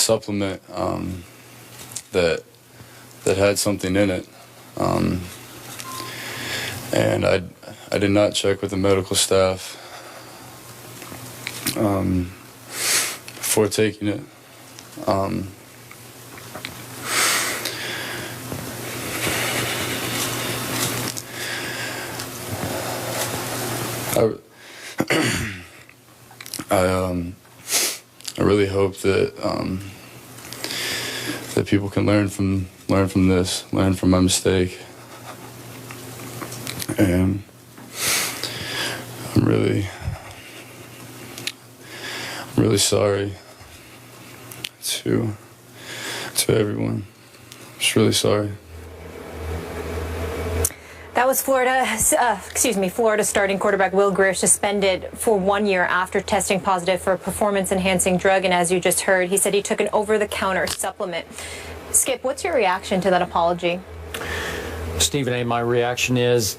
supplement that had something in it, and I did not check with the medical staff before taking it. I really hope that that people can learn from this, learn from my mistake, and I'm really sorry to everyone. I'm just really sorry. That was Florida starting quarterback Will Grier suspended for 1 year after testing positive for a performance-enhancing drug. And as you just heard, he said he took an over-the-counter supplement. Skip, what's your reaction to that apology? Stephen A., my reaction is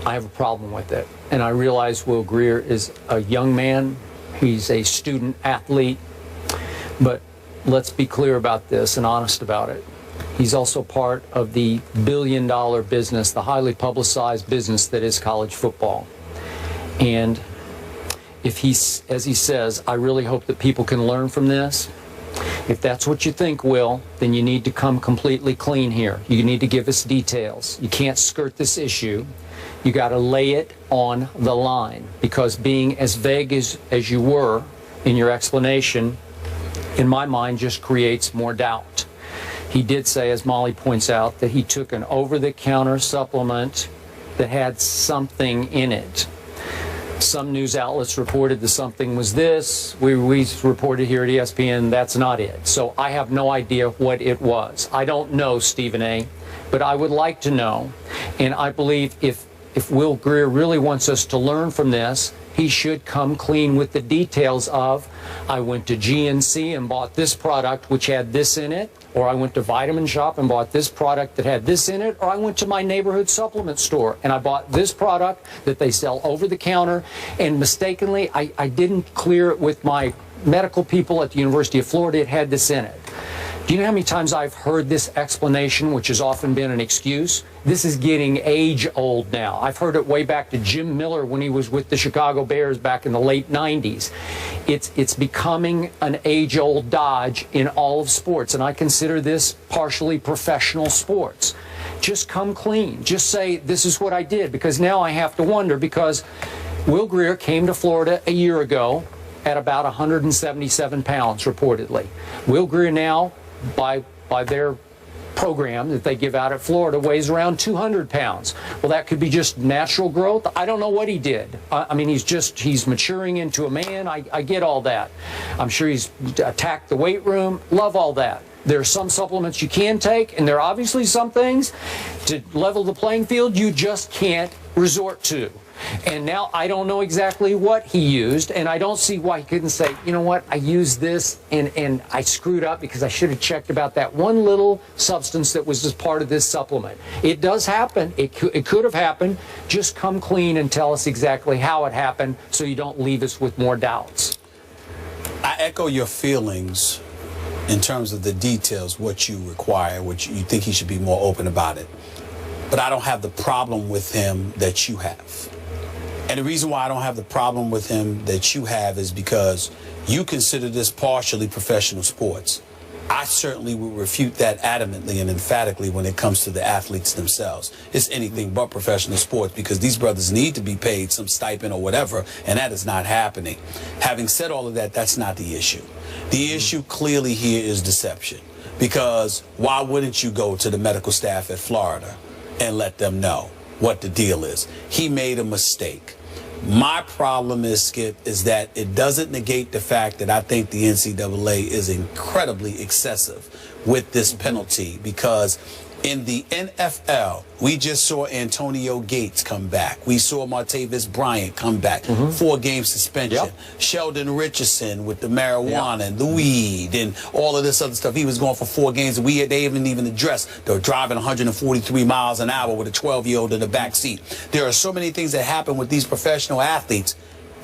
I have a problem with it. And I realize Will Grier is a young man. He's a student athlete. But let's be clear about this and honest about it. He's also part of the billion-dollar business, the highly publicized business that is college football. And if he's, as he says, I really hope that people can learn from this. If that's what you think, Will, then you need to come completely clean here. You need to give us details. You can't skirt this issue. You got to lay it on the line, because being as vague as you were in your explanation, in my mind, just creates more doubt. He did say, as Molly points out, that he took an over-the-counter supplement that had something in it. Some news outlets reported that something was this. We reported here at ESPN that's not it. So I have no idea what it was. I don't know, Stephen A., but I would like to know. And I believe if Will Grier really wants us to learn from this, he should come clean with the details of, I went to GNC and bought this product which had this in it, or I went to Vitamin Shop and bought this product that had this in it, or I went to my neighborhood supplement store and I bought this product that they sell over the counter, and mistakenly I didn't clear it with my medical people at the University of Florida. It had this in it. Do you know how many times I've heard this explanation, which has often been an excuse? This is getting age-old now. I've heard it way back to Jim Miller when he was with the Chicago Bears back in the late 90s. It's becoming an age-old dodge in all of sports, and I consider this partially professional sports. Just come clean. Just say, this is what I did, because now I have to wonder, because Will Grier came to Florida a year ago at about 177 pounds, reportedly. Will Grier now, by their program that they give out at Florida, weighs around 200 pounds. Well, that could be just natural growth. I don't know what he did. I mean, he's maturing into a man. I get all that. I'm sure he's attacked the weight room. Love all that. There are some supplements you can take, and there are obviously some things to level the playing field you just can't resort to. And now I don't know exactly what he used, and I don't see why he couldn't say, you know what, I used this and I screwed up because I should have checked about that one little substance that was just part of this supplement. It does happen. It could have happened. Just come clean and tell us exactly how it happened so you don't leave us with more doubts. I echo your feelings in terms of the details, what you require, what you think he should be more open about it. But I don't have the problem with him that you have. And the reason why I don't have the problem with him that you have is because you consider this partially professional sports. I certainly would refute that adamantly and emphatically when it comes to the athletes themselves. It's anything but professional sports, because these brothers need to be paid some stipend or whatever, and that is not happening. Having said all of that, that's not the issue. The issue clearly here is deception, because why wouldn't you go to the medical staff at Florida and let them know what the deal is? He made a mistake. My problem is, Skip, is that it doesn't negate the fact that I think the NCAA is incredibly excessive with this penalty, because in the NFL, we just saw Antonio Gates come back. We saw Martavis Bryant come back. 4-game suspension. Yep. Sheldon Richardson with the marijuana and the weed and all of this other stuff. He was going for 4 games, and they haven't even addressed. They're driving 143 miles an hour with a 12-year-old in the back seat. There are so many things that happen with these professional athletes,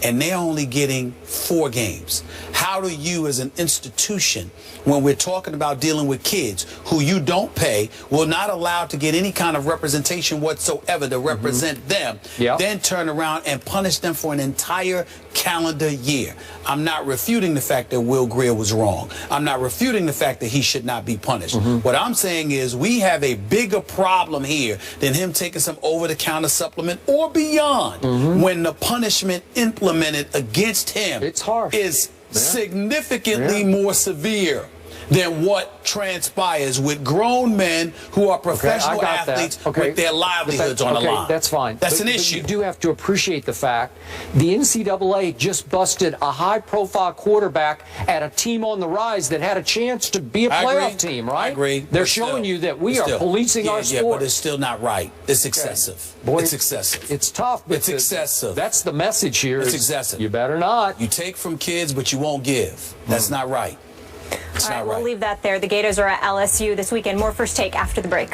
and they're only getting 4 games. How do you, as an institution, when we're talking about dealing with kids who you don't pay, will not allow to get any kind of representation whatsoever to represent them, then turn around and punish them for an entire calendar year? I'm not refuting the fact that Will Grier was wrong. I'm not refuting the fact that he should not be punished. What I'm saying is we have a bigger problem here than him taking some over-the-counter supplement or beyond when the punishment implemented against him is significantly more severe than what transpires with grown men who are professional athletes with their livelihoods on the line. That's fine. That's an issue. You do have to appreciate the fact the NCAA just busted a high-profile quarterback at a team on the rise that had a chance to be a playoff team, right? I agree. They're showing you that we are policing our sport. Yeah, but it's still not right. It's excessive. Boy, it's excessive. It's tough. It's excessive. That's the message here. It's excessive. You better not. You take from kids, but you won't give. That's not right. It's All right, not right. we'll leave that there. The Gators are at LSU this weekend. More First Take after the break.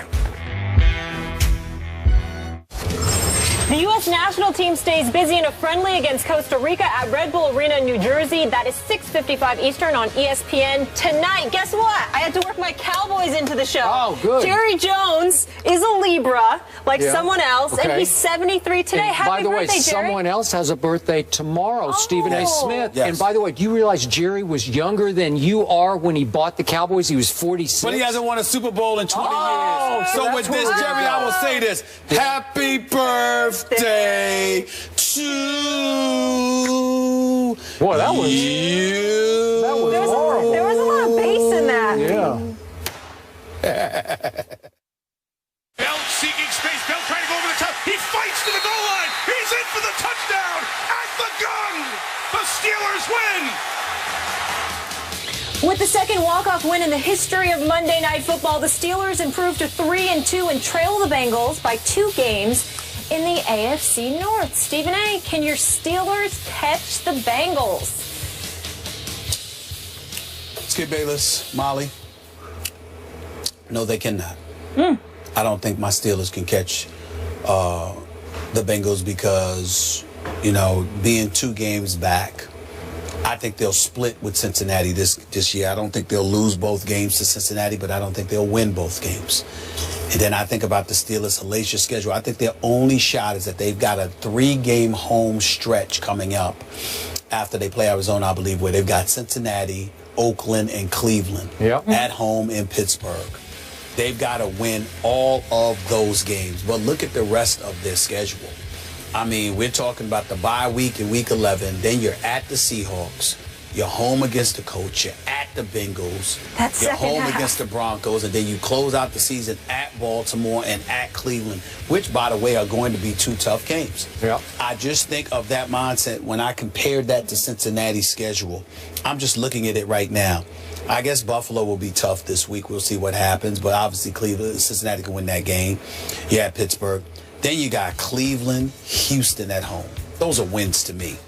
The U.S. national team stays busy in a friendly against Costa Rica at Red Bull Arena in New Jersey. That is 6:55 Eastern on ESPN tonight. Guess what? I had to work my Cowboys into the show. Oh, good. Jerry Jones is a Libra, like someone else, and he's 73 today. And Happy by the birthday, way, Jerry. someone else has a birthday tomorrow, Stephen A. Smith. Yes. And by the way, do you realize Jerry was younger than you are when he bought the Cowboys? He was 46. But he hasn't won a Super Bowl in 20 years. so So that's with this, where we're Jerry, at. I will say this. Happy birthday to Boy, that was you. That was horrible. There was a lot of bass in that. Bell seeking space. Bell trying to go over the top. He fights to the goal line. He's in for the touchdown at the gun. The Steelers win. With the second walk-off win in the history of Monday Night Football, the Steelers improved to 3-2 and trail the Bengals by 2 games in the AFC North. Stephen A., can your Steelers catch the Bengals? Skip Bayless, Molly. No, they cannot. I don't think my Steelers can catch the Bengals because, you know, being 2 games back, I think they'll split with Cincinnati this year. I don't think they'll lose both games to Cincinnati, but I don't think they'll win both games. And then I think about the Steelers' hellacious schedule. I think their only shot is that they've got a 3-game home stretch coming up after they play Arizona, I believe, where they've got Cincinnati, Oakland, and Cleveland at home in Pittsburgh. They've got to win all of those games. But look at the rest of their schedule. I mean, we're talking about the bye week in week 11. Then you're at the Seahawks. You're home against the Colts. You're at the Bengals. You're home against the Broncos. And then you close out the season at Baltimore and at Cleveland, which, by the way, are going to be 2 tough games. I just think of that mindset when I compared that to Cincinnati's schedule. I'm just looking at it right now. I guess Buffalo will be tough this week. We'll see what happens. But obviously, Cincinnati can win that game. You're at Pittsburgh. Then you got Cleveland, Houston at home. Those are wins to me.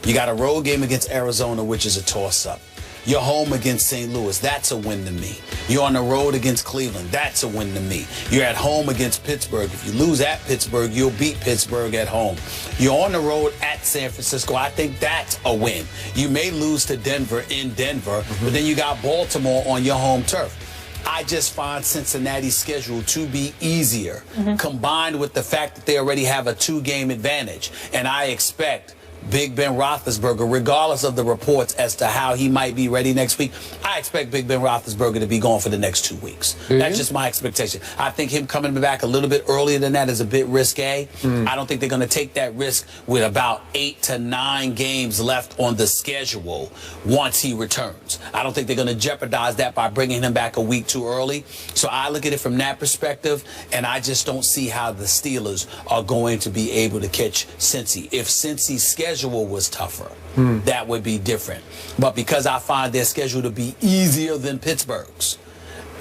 You got a road game against Arizona, which is a toss-up. You're home against St. Louis. That's a win to me. You're on the road against Cleveland. That's a win to me. You're at home against Pittsburgh. If you lose at Pittsburgh, you'll beat Pittsburgh at home. You're on the road at San Francisco. I think that's a win. You may lose to Denver in Denver, but then you got Baltimore on your home turf. I just find Cincinnati's schedule to be easier, combined with the fact that they already have a 2-game advantage. And I expect Big Ben Roethlisberger, regardless of the reports as to how he might be ready next week, I expect Big Ben Roethlisberger to be gone for the next 2 weeks. That's just my expectation. I think him coming back a little bit earlier than that is a bit risque. I don't think they're going to take that risk with about 8 to 9 games left on the schedule once he returns. I don't think they're going to jeopardize that by bringing him back a week too early. So I look at it from that perspective, and I just don't see how the Steelers are going to be able to catch Cincy. If Cincy's schedule was tougher, that would be different. But because I find their schedule to be easier than Pittsburgh's,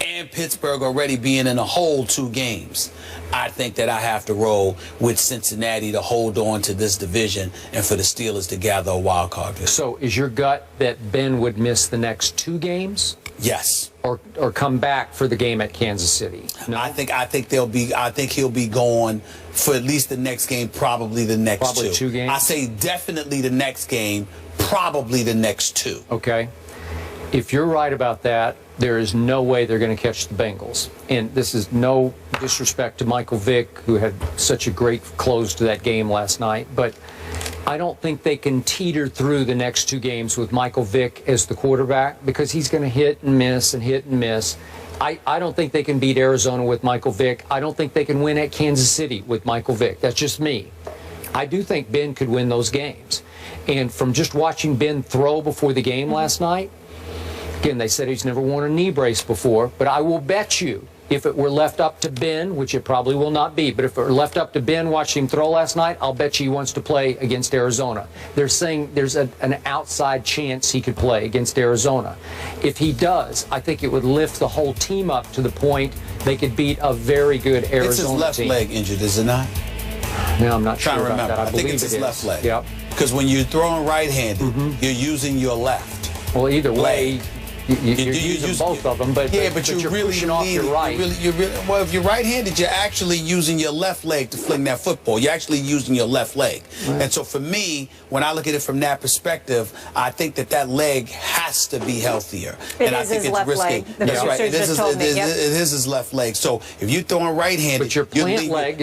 and Pittsburgh already being in a hole 2 games, I think that I have to roll with Cincinnati to hold on to this division and for the Steelers to gather a wild card victory. So is your gut that Ben would miss the next 2 games? Yes. or come back for the game at Kansas City? No? I think he'll be gone for at least the next game, probably the next Probably two games? I say definitely the next game, probably the next two. Okay. If you're right about that, there is no way they're going to catch the Bengals. And this is no disrespect to Michael Vick, who had such a great close to that game last night, but I don't think they can teeter through the next two games with Michael Vick as the quarterback, because he's going to hit and miss and hit and miss. I don't think they can beat Arizona with Michael Vick. I don't think they can win at Kansas City with Michael Vick. That's just me. I do think Ben could win those games. And from just watching Ben throw before the game last night, again, they said he's never worn a knee brace before, but I will bet you if it were left up to Ben, which it probably will not be, but if it were left up to Ben watching him throw last night, I'll bet you he wants to play against Arizona. They're saying there's an outside chance he could play against Arizona. If he does, I think it would lift the whole team up to the point they could beat a very good Arizona team. It's his left leg injured, is it not? No, I'm not sure Trying to about remember. that. I think it's his left leg. Yep. Because when you're throwing right-handed, you're using your left. Well, either way, leg. you're using both of them, but you're really pushing off your right. Well, if you're right-handed, you're actually using your left leg to fling that football. You're actually using your left leg. Right. And so for me, when I look at it from that perspective, I think that leg has to be healthier. And I think it's risky. That's right. It is his left leg. So if you're throwing right-handed, but your plant leg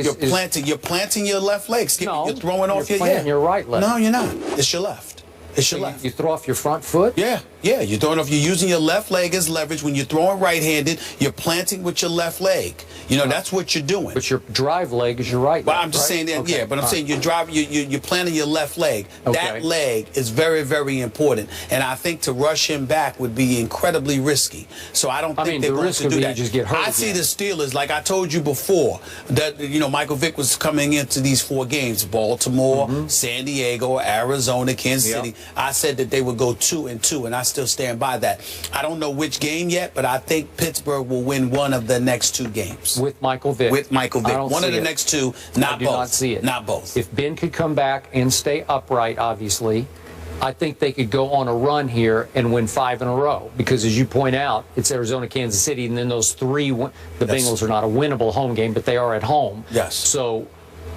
you're planting your left leg. No, you're throwing off your right leg. No, you're not. It's your left. It's your left. You throw off your front foot? Yeah. You're throwing off. You're using your left leg as leverage. When you're throwing right-handed, you're planting with your left leg. That's what you're doing. But your drive leg is your right leg. Well, I'm just saying that. Okay. Yeah, but I'm saying you're planting your left leg. Okay. That leg is very, very important, and I think to rush him back would be incredibly risky. So I don't think they're going to do that. Just get hurt I see the Steelers, like I told you before, that Michael Vick was coming into these 4 games: Baltimore, San Diego, Arizona, Kansas City. I said that they would go 2-2, and I still stand by that. I don't know which game yet, but I think Pittsburgh will win one of the next 2 games. With Michael Vick. With Michael Vick. One of the next 2, not both. I do not see it. Not both. If Ben could come back and stay upright, obviously, I think they could go on a run here and win 5 in a row. Because as you point out, it's Arizona, Kansas City, and then those 3, the Bengals are not a winnable home game, but they are at home. Yes. So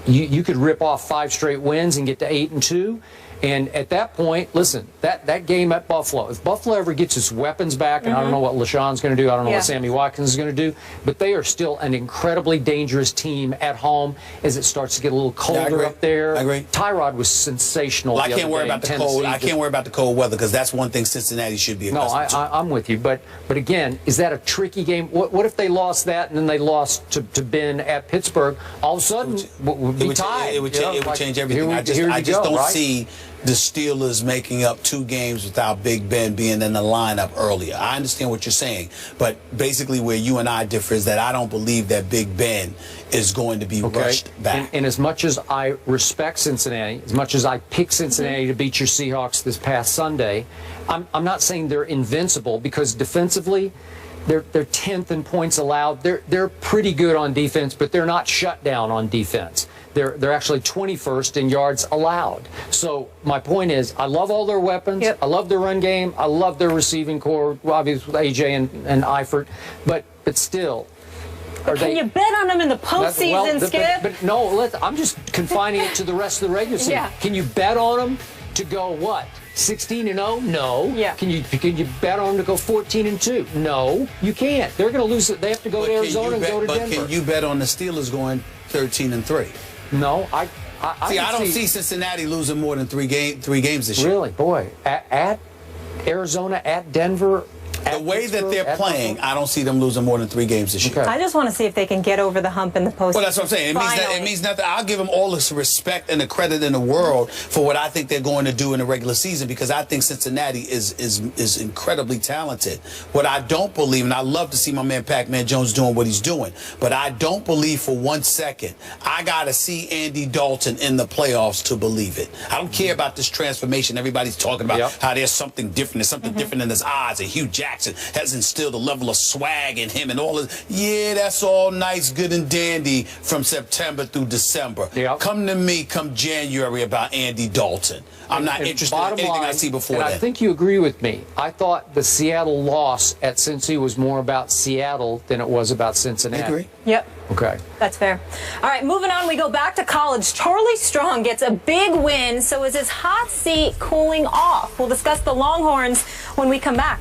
you could rip off 5 straight wins and get to 8-2. And at that point, listen, that game at Buffalo, if Buffalo ever gets its weapons back, and I don't know what LaShawn's going to do, I don't know what Sammy Watkins is going to do, but they are still an incredibly dangerous team at home as it starts to get a little colder up there. I agree. Tyrod was sensational. Well, I can't worry about the cold. I can't worry about the cold weather because that's one thing Cincinnati should be accustomed to. I'm with you, but again, is that a tricky game? What if they lost that and then they lost to Ben at Pittsburgh? All of a sudden, we'd be tied. It would change everything. I just don't see the Steelers making up 2 games without Big Ben being in the lineup earlier. I understand what you're saying, but basically where you and I differ is that I don't believe that Big Ben is going to be rushed back. And as much as I respect Cincinnati, as much as I picked Cincinnati to beat your Seahawks this past Sunday, I'm not saying they're invincible, because defensively, they're 10th in points allowed. They're pretty good on defense, but they're not shut down on defense. They're actually 21st in yards allowed. So my point is, I love all their weapons. I love their run game. I love their receiving core, obviously with AJ and Eifert. But still, can you bet on them in the postseason, Skip? But no, I'm just confining it to the rest of the regular season. Can you bet on them to go what? 16-0? No. Yeah. Can you bet on them to go 14-2? No, you can't. They're going to lose it. They have to go to Arizona and go to Denver. But can you bet on the Steelers going 13-3? No, I don't see Cincinnati losing more than 3 games this year. Really, boy, at Arizona, at Denver. The way that they're playing, I don't see them losing more than 3 games this year. I just want to see if they can get over the hump in the postseason. Well, that's what I'm saying. It means nothing. I'll give them all the respect and the credit in the world for what I think they're going to do in the regular season, because I think Cincinnati is incredibly talented. What I don't believe, and I love to see my man Pac-Man Jones doing what he's doing, but I don't believe for 1 second I got to see Andy Dalton in the playoffs to believe it. I don't care about this transformation. Everybody's talking about how there's something different. There's something different in his eyes and Hugh Jackson. Jackson has instilled a level of swag in him and all of. Yeah, that's all nice, good and dandy from September through December. Yep. Come to me come January about Andy Dalton. I'm not interested in anything I see before and then. I think you agree with me. I thought the Seattle loss at Cincy was more about Seattle than it was about Cincinnati. I agree. Yep. Okay. That's fair. All right, moving on, we go back to college. Charlie Strong gets a big win, so is his hot seat cooling off? We'll discuss the Longhorns when we come back.